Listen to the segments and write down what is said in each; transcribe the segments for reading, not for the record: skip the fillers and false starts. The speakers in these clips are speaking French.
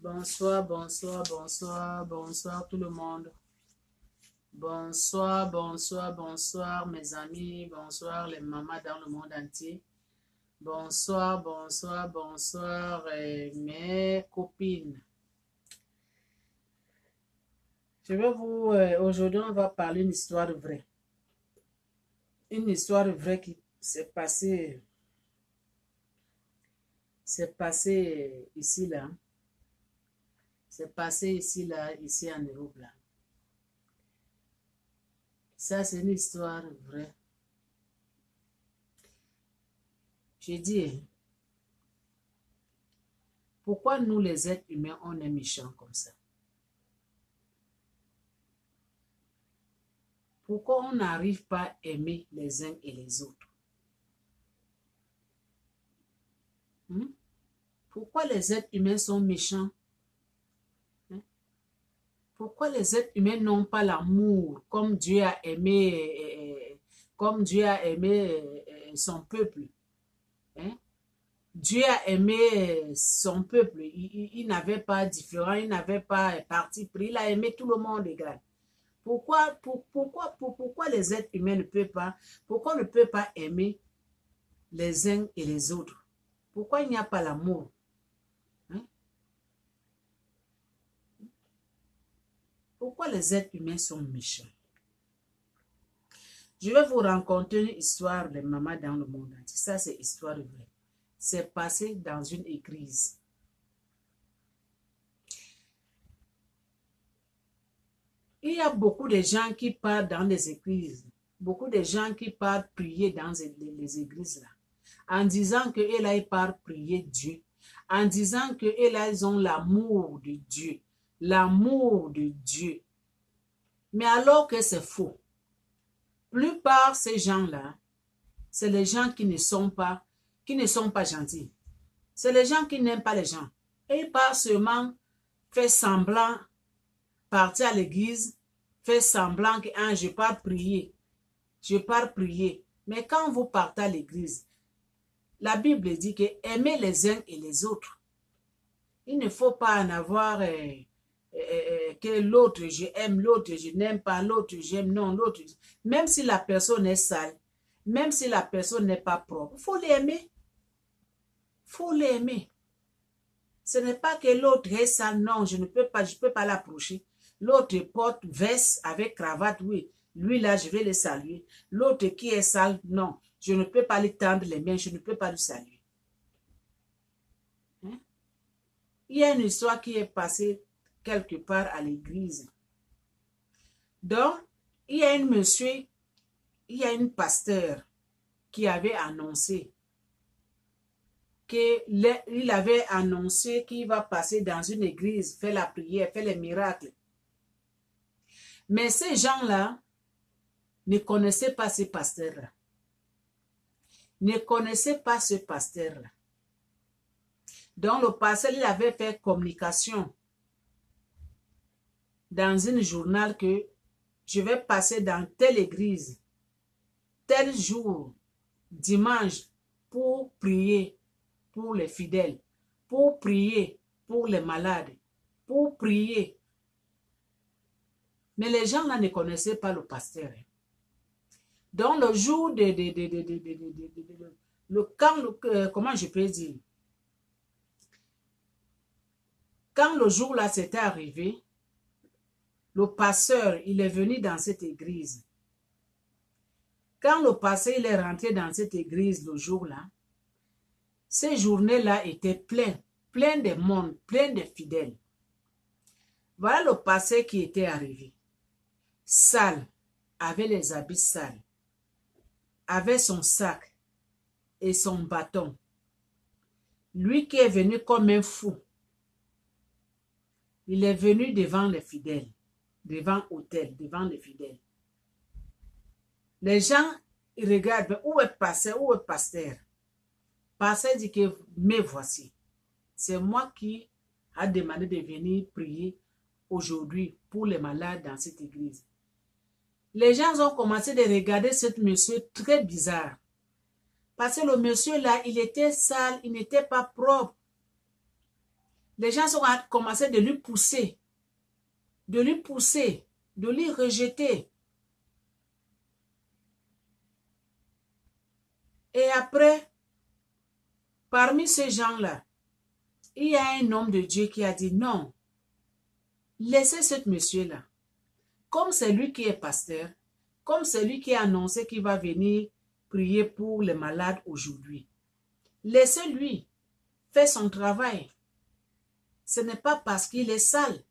Bonsoir, bonsoir, bonsoir, bonsoir tout le monde. Bonsoir, bonsoir, bonsoir mes amis, bonsoir les mamans dans le monde entier. Bonsoir, bonsoir, bonsoir mes copines. Je vais vous, aujourd'hui on va parler d'une histoire vraie. Une histoire vraie qui s'est passée ici là. C'est passé ici là, ici en Europe là. Ça, c'est une histoire vraie. J'ai dit, pourquoi nous les êtres humains, on est méchants comme ça? Pourquoi on n'arrive pas à aimer les uns et les autres? Pourquoi les êtres humains sont méchants? Pourquoi les êtres humains n'ont pas l'amour comme Dieu a aimé, son peuple? Dieu a aimé son peuple. Il n'avait pas différent, il n'avait pas parti pris. Il a aimé tout le monde égal. Pourquoi les êtres humains ne peuvent pas, pourquoi on ne peut pas aimer les uns et les autres? Pourquoi il n'y a pas l'amour? Pourquoi les êtres humains sont méchants? Je vais vous raconter une histoire de maman dans le monde entier. Ça, c'est histoire vraie. C'est passé dans une église. Il y a beaucoup de gens qui partent dans les églises. Beaucoup de gens qui partent prier dans les églises là. En disant que là, ils partent prier Dieu. En disant que là, ils ont l'amour de Dieu. L'amour de Dieu. Mais alors que c'est faux. Plupart ces gens-là, c'est les gens qui ne sont pas gentils. C'est les gens qui n'aiment pas les gens. Et ils partent seulement faire semblant, partir à l'église, faire semblant que je pars prier. Je pars prier. Mais quand vous partez à l'église, la Bible dit que aimer les uns et les autres. Il ne faut pas en avoir que l'autre je aime, l'autre je n'aime pas, l'autre j'aime, non, l'autre. Même si la personne est sale, même si la personne n'est pas propre, il faut l'aimer. Il faut l'aimer. Ce n'est pas que l'autre est sale, non, je peux pas l'approcher. L'autre porte veste avec cravate, oui. Lui là, je vais le saluer. L'autre qui est sale, non, je ne peux pas lui tendre les mains, je ne peux pas le saluer. Il y a une histoire qui est passée quelque part à l'église. Donc, il y a un pasteur qui avait annoncé qu'il va passer dans une église, faire la prière, faire les miracles. Mais ces gens-là ne connaissaient pas ce pasteur-là. Ne connaissaient pas ce pasteur-là. Donc, le pasteur, il avait fait communication dans un journal que je vais passer dans telle église, tel jour, dimanche, pour prier pour les fidèles, pour prier pour les malades, pour prier. Mais les gens là ne connaissaient pas le pasteur. Donc le jour comment je peux dire? Quand le jour là s'était arrivé, le pasteur, il est venu dans cette église. Quand le pasteur il est rentré dans cette église le jour là, ces journées-là étaient pleines de monde, pleines de fidèles. Voilà le pasteur qui était arrivé. Sale, avec les habits sales, avec son sac et son bâton. Lui qui est venu comme un fou, il est venu devant les fidèles, devant l'autel, devant les fidèles. Les gens, ils regardent, où est pasteur, où est pasteur? Pasteur dit que, mais voici, c'est moi qui a demandé de venir prier aujourd'hui pour les malades dans cette église. Les gens ont commencé de regarder ce monsieur très bizarre. Parce que le monsieur là, il était sale, il n'était pas propre. Les gens ont commencé de lui pousser, de lui rejeter. Et après, parmi ces gens-là, il y a un homme de Dieu qui a dit non, laissez ce monsieur-là. Comme c'est lui qui est pasteur, comme c'est lui qui a annoncé qu'il va venir prier pour les malades aujourd'hui, laissez-lui faire son travail. Ce n'est pas parce qu'il est sale,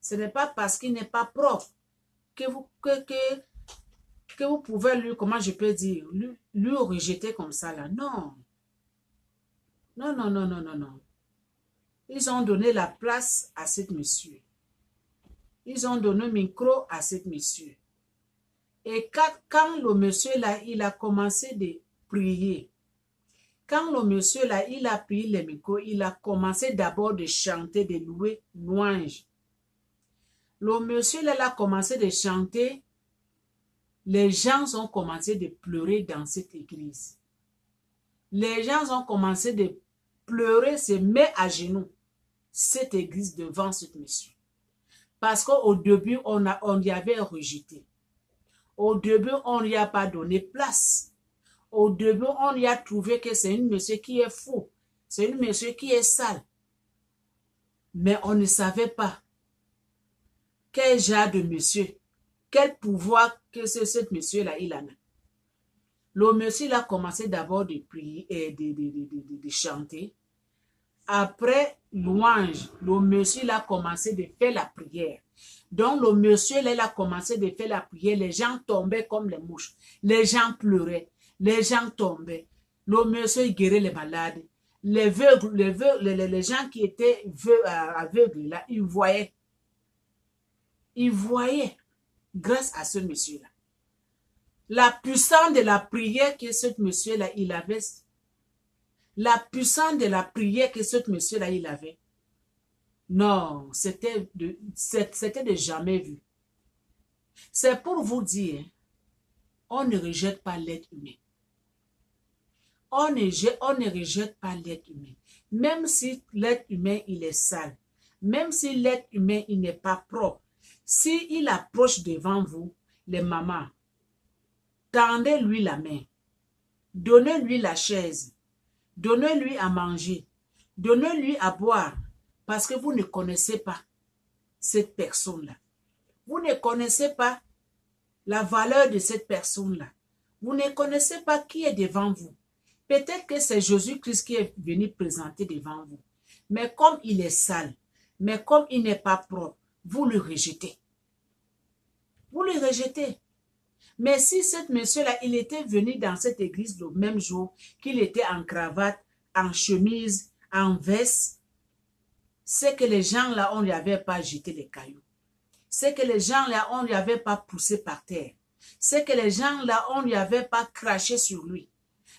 ce n'est pas parce qu'il n'est pas propre que vous pouvez lui, comment je peux dire, lui rejeter comme ça là. Non. Non, non, non, non, non, non. Ils ont donné la place à cet monsieur. Ils ont donné le micro à cet monsieur. Et quand le monsieur là, il a commencé de prier, quand le monsieur là, il a pris le micro, il a commencé d'abord de chanter, de louer louange. Le monsieur là, il a commencé de chanter. Les gens ont commencé de pleurer dans cette église. Les gens ont commencé de pleurer, se mettre à genoux cette église devant ce monsieur. Parce qu'au début, on y avait rejeté. Au début, on n'y a pas donné place. Au début, on y a trouvé que c'est un monsieur qui est fou. C'est un monsieur qui est sale. Mais on ne savait pas quel genre de monsieur, quel pouvoir que ce monsieur-là, il en a. Le monsieur, il a commencé d'abord de prier et de chanter. Après louange, le monsieur, il a commencé de faire la prière. Donc, le monsieur, là, il a commencé de faire la prière. Les gens tombaient comme les mouches. Les gens pleuraient. Les gens tombaient. Le monsieur, il guérit les malades. Les gens qui étaient aveugles, là, ils voyaient. Ils voyaient grâce à ce monsieur-là. La puissance de la prière que ce monsieur-là, il avait. La puissance de la prière que ce monsieur-là, il avait. Non, c'était de jamais vu. C'est pour vous dire, on ne rejette pas l'être humain. On ne rejette pas l'être humain. Même si l'être humain, il est sale. Même si l'être humain, il n'est pas propre. S'il approche devant vous, les mamans, tendez-lui la main. Donnez-lui la chaise. Donnez-lui à manger. Donnez-lui à boire. Parce que vous ne connaissez pas cette personne-là. Vous ne connaissez pas la valeur de cette personne-là. Vous ne connaissez pas qui est devant vous. Peut-être que c'est Jésus-Christ qui est venu présenter devant vous. Mais comme il est sale, mais comme il n'est pas propre, vous le rejetez. Vous le rejetez. Mais si ce monsieur-là, il était venu dans cette église le même jour, qu'il était en cravate, en chemise, en veste, c'est que les gens là, on ne lui avait pas jeté les cailloux. C'est que les gens là, on ne lui avait pas poussé par terre. C'est que les gens là, on ne lui avait pas craché sur lui.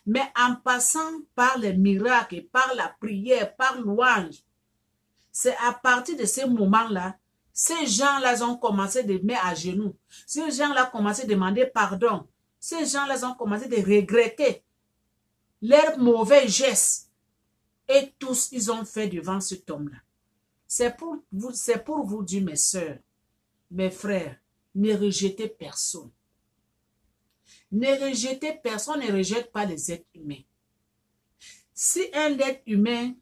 Mais en passant par les miracles, et par la prière, par louange, c'est à partir de ce moment-là, ces gens-là ont commencé de mettre à genoux. Ces gens-là ont commencé à demander pardon. Ces gens-là ont commencé de regretter leurs mauvais gestes. Et tous, ils ont fait devant cet homme-là. C'est pour vous dire, mes sœurs, mes frères, ne rejetez personne. Ne rejetez personne, ne rejette pas les êtres humains. Si un être humain,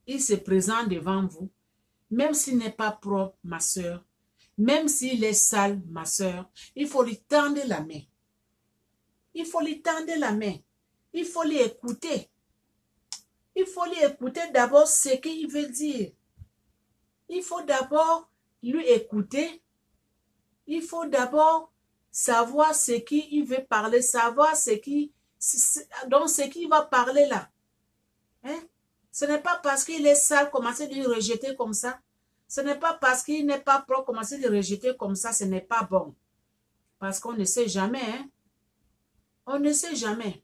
il se présente devant vous, même s'il n'est pas propre, ma sœur, même s'il est sale, ma sœur, il faut lui tendre la main. Il faut lui tendre la main. Il faut lui écouter. Il faut lui écouter d'abord ce qu'il veut dire. Il faut d'abord lui écouter. Il faut d'abord savoir ce qu'il veut parler, savoir ce qu'il va parler là. Hein? Ce n'est pas parce qu'il est sale, commencer à lui rejeter comme ça. Ce n'est pas parce qu'il n'est pas propre, commencer à lui rejeter comme ça, ce n'est pas bon. Parce qu'on ne sait jamais. Hein? On ne sait jamais.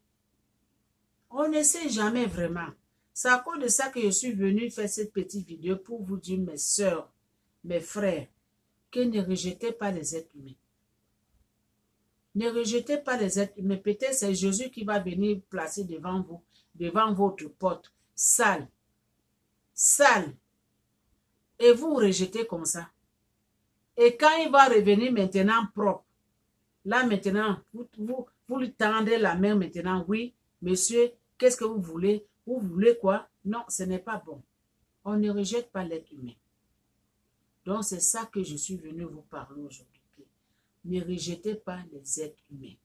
On ne sait jamais vraiment. C'est à cause de ça que je suis venue faire cette petite vidéo pour vous dire, mes sœurs, mes frères, que ne rejetez pas les êtres humains. Ne rejetez pas les êtres humains. Peut-être c'est Jésus qui va venir placer devant vous, devant votre porte, sale. sale. Et vous rejetez comme ça. Et quand il va revenir maintenant propre, là maintenant, vous lui tendez la main maintenant. Oui, monsieur, qu'est-ce que vous voulez? Vous voulez quoi? Non, ce n'est pas bon. On ne rejette pas l'être humain. Donc c'est ça que je suis venu vous parler aujourd'hui. Ne rejetez pas les êtres humains.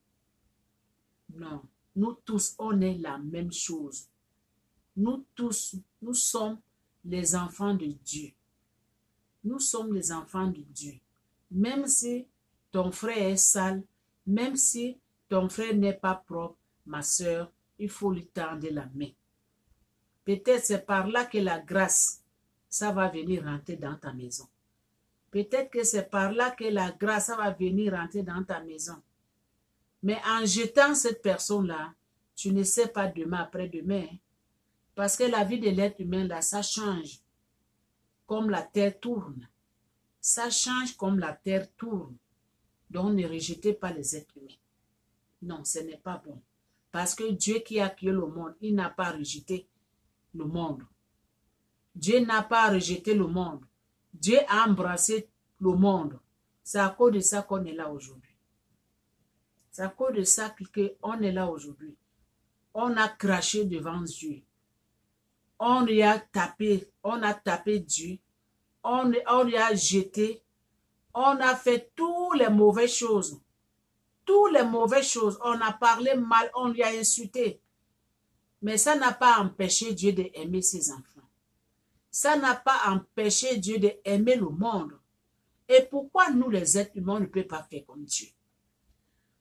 Non, nous tous, on est la même chose. Nous tous, nous sommes les enfants de Dieu. Nous sommes les enfants de Dieu. Même si ton frère est sale, même si ton frère n'est pas propre, ma soeur, il faut lui tendre la main. Peut-être c'est par là que la grâce, ça va venir rentrer dans ta maison. Peut-être que c'est par là que la grâce, ça va venir rentrer dans ta maison. Mais en jetant cette personne-là, tu ne sais pas demain après-demain. Parce que la vie de l'être humain, là, ça change. Comme la terre tourne. Ça change comme la terre tourne. Donc, ne rejetez pas les êtres humains. Non, ce n'est pas bon. Parce que Dieu qui a créé le monde, il n'a pas rejeté le monde. Dieu n'a pas rejeté le monde. Dieu a embrassé le monde. C'est à cause de ça qu'on est là aujourd'hui. C'est à cause de ça qu'on est là aujourd'hui. On a craché devant Dieu. On lui a tapé Dieu. On lui a jeté. On a fait toutes les mauvaises choses. Toutes les mauvaises choses. On a parlé mal, on lui a insulté. Mais ça n'a pas empêché Dieu d'aimer ses enfants. Ça n'a pas empêché Dieu d'aimer le monde. Et pourquoi nous, les êtres humains, ne pouvons pas faire comme Dieu?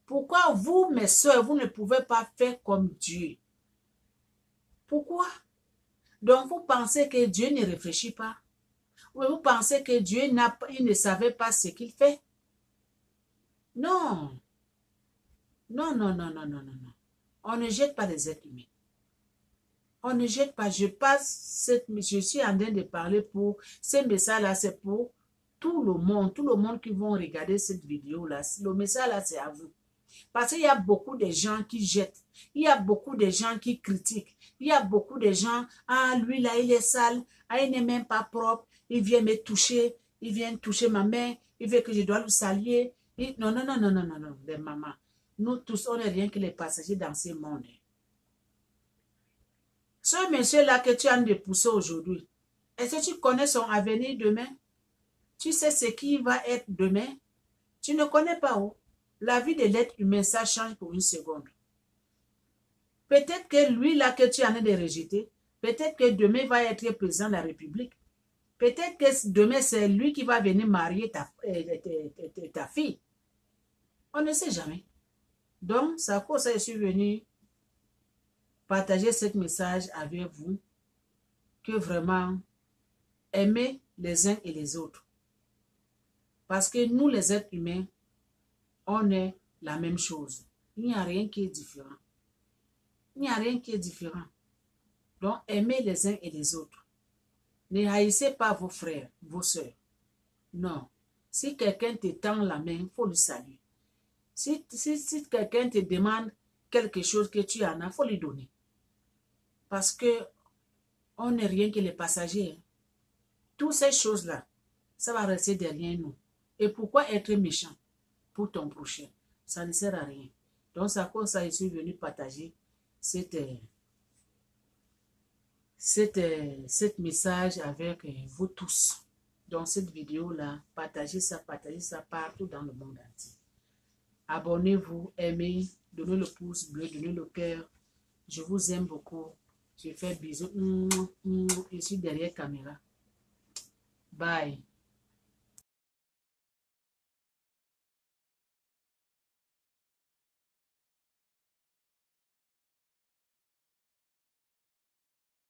Pourquoi vous, mes soeurs, vous ne pouvez pas faire comme Dieu? Pourquoi? Donc, vous pensez que Dieu ne réfléchit pas? Ou vous pensez que Dieu il ne savait pas ce qu'il fait? Non. Non, non, non, non, non, non, non. On ne jette pas les êtres humains. On ne jette pas. Je suis en train de parler pour ce message-là, c'est pour tout le monde qui vont regarder cette vidéo-là. Le message-là, c'est à vous. Parce qu'il y a beaucoup de gens qui jettent. Il y a beaucoup de gens qui critiquent. Il y a beaucoup de gens, ah, lui là, il est sale. Ah, il n'est même pas propre. Il vient me toucher. Il vient toucher ma main. Il veut que je dois le saluer. Non, non, non, non, non, non, non, les mamans. Nous tous, on n'est rien que les passagers dans ce monde. Ce monsieur-là que tu as de pousser aujourd'hui, est-ce que tu connais son avenir demain? Tu sais ce qui va être demain? Tu ne connais pas où? La vie de l'être humain, ça change pour une seconde. Peut-être que lui, là, que tu en as de rejeter, peut-être que demain va être président de la République. Peut-être que demain, c'est lui qui va venir marier ta fille. On ne sait jamais. Donc, c'est à cause ça que je suis venu partager ce message avec vous, que vraiment, aimer les uns et les autres. Parce que nous, les êtres humains, on est la même chose. Il n'y a rien qui est différent. Il n'y a rien qui est différent. Donc, aimez les uns et les autres. Ne haïssez pas vos frères, vos soeurs. Non. Si quelqu'un te tend la main, il faut le saluer. Si quelqu'un te demande quelque chose que tu en as, il faut lui donner. Parce que on n'est rien que les passagers. Toutes ces choses-là, ça va rester derrière nous. Et pourquoi être méchant pour ton prochain? Ça ne sert à rien. Donc, c'est à cause de ça que je suis venu partager cette message avec vous tous. Dans cette vidéo-là, partagez ça partout dans le monde entier. Abonnez-vous, aimez, donnez le pouce bleu, donnez le cœur. Je vous aime beaucoup. Je fais bisous. Je suis derrière la caméra. Bye.